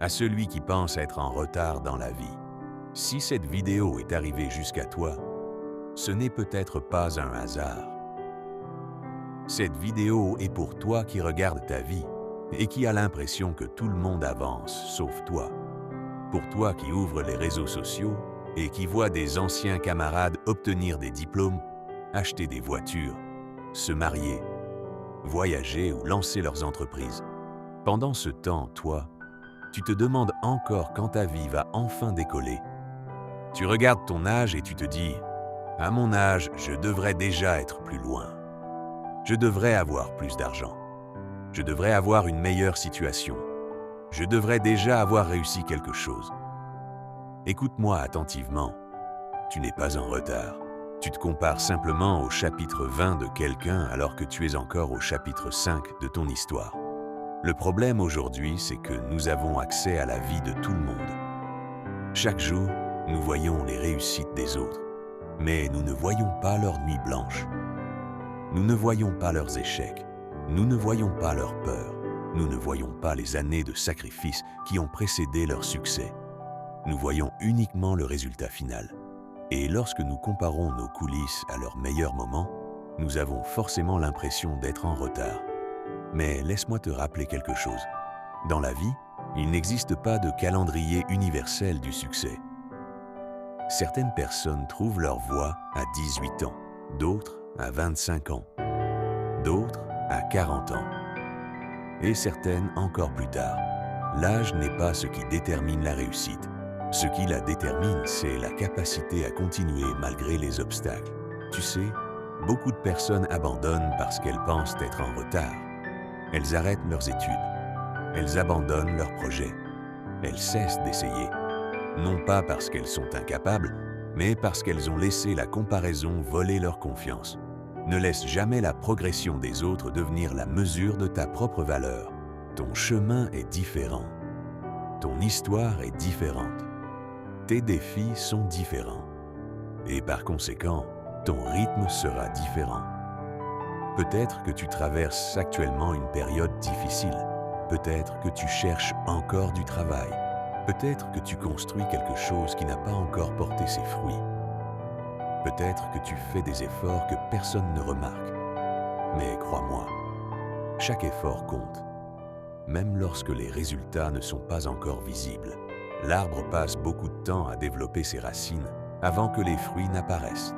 À celui qui pense être en retard dans la vie. Si cette vidéo est arrivée jusqu'à toi, ce n'est peut-être pas un hasard. Cette vidéo est pour toi qui regarde ta vie et qui a l'impression que tout le monde avance, sauf toi. Pour toi qui ouvre les réseaux sociaux et qui voit des anciens camarades obtenir des diplômes, acheter des voitures, se marier, voyager ou lancer leurs entreprises. Pendant ce temps, toi, tu te demandes encore quand ta vie va enfin décoller. Tu regardes ton âge et tu te dis « À mon âge, je devrais déjà être plus loin. Je devrais avoir plus d'argent. Je devrais avoir une meilleure situation. Je devrais déjà avoir réussi quelque chose. » Écoute-moi attentivement. Tu n'es pas en retard. Tu te compares simplement au chapitre 20 de quelqu'un alors que tu es encore au chapitre 5 de ton histoire. Le problème aujourd'hui, c'est que nous avons accès à la vie de tout le monde. Chaque jour, nous voyons les réussites des autres, mais nous ne voyons pas leurs nuits blanches. Nous ne voyons pas leurs échecs. Nous ne voyons pas leurs peurs. Nous ne voyons pas les années de sacrifice qui ont précédé leur succès. Nous voyons uniquement le résultat final. Et lorsque nous comparons nos coulisses à leurs meilleurs moments, nous avons forcément l'impression d'être en retard. Mais laisse-moi te rappeler quelque chose. Dans la vie, il n'existe pas de calendrier universel du succès. Certaines personnes trouvent leur voie à 18 ans, d'autres à 25 ans, d'autres à 40 ans, et certaines encore plus tard. L'âge n'est pas ce qui détermine la réussite. Ce qui la détermine, c'est la capacité à continuer malgré les obstacles. Tu sais, beaucoup de personnes abandonnent parce qu'elles pensent être en retard. Elles arrêtent leurs études. Elles abandonnent leurs projets. Elles cessent d'essayer. Non pas parce qu'elles sont incapables, mais parce qu'elles ont laissé la comparaison voler leur confiance. Ne laisse jamais la progression des autres devenir la mesure de ta propre valeur. Ton chemin est différent. Ton histoire est différente. Tes défis sont différents. Et par conséquent, ton rythme sera différent. Peut-être que tu traverses actuellement une période difficile. Peut-être que tu cherches encore du travail. Peut-être que tu construis quelque chose qui n'a pas encore porté ses fruits. Peut-être que tu fais des efforts que personne ne remarque. Mais crois-moi, chaque effort compte. Même lorsque les résultats ne sont pas encore visibles. L'arbre passe beaucoup de temps à développer ses racines avant que les fruits n'apparaissent.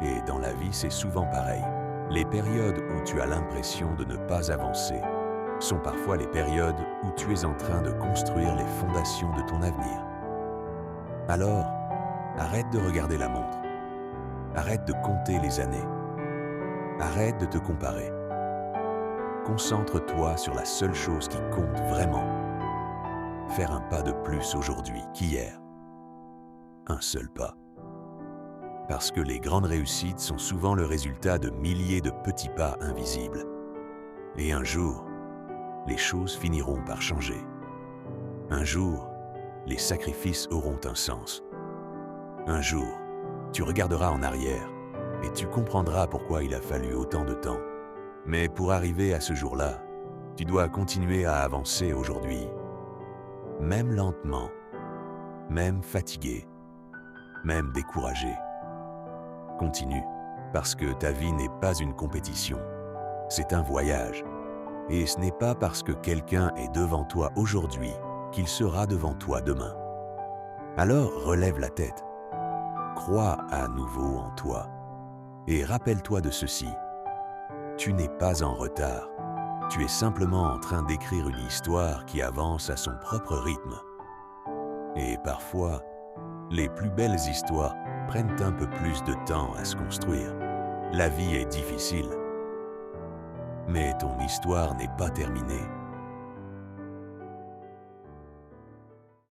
Et dans la vie, c'est souvent pareil. Les périodes où tu as l'impression de ne pas avancer sont parfois les périodes où tu es en train de construire les fondations de ton avenir. Alors, arrête de regarder la montre. Arrête de compter les années. Arrête de te comparer. Concentre-toi sur la seule chose qui compte vraiment. Faire un pas de plus aujourd'hui qu'hier. Un seul pas. Parce que les grandes réussites sont souvent le résultat de milliers de petits pas invisibles. Et un jour, les choses finiront par changer. Un jour, les sacrifices auront un sens. Un jour, tu regarderas en arrière et tu comprendras pourquoi il a fallu autant de temps. Mais pour arriver à ce jour-là, tu dois continuer à avancer aujourd'hui. Même lentement, même fatigué, même découragé. Continue, parce que ta vie n'est pas une compétition, c'est un voyage. Et ce n'est pas parce que quelqu'un est devant toi aujourd'hui qu'il sera devant toi demain. Alors relève la tête, crois à nouveau en toi, et rappelle-toi de ceci. Tu n'es pas en retard, tu es simplement en train d'écrire une histoire qui avance à son propre rythme. Et parfois, les plus belles histoires prennent un peu plus de temps à se construire. La vie est difficile. Mais ton histoire n'est pas terminée.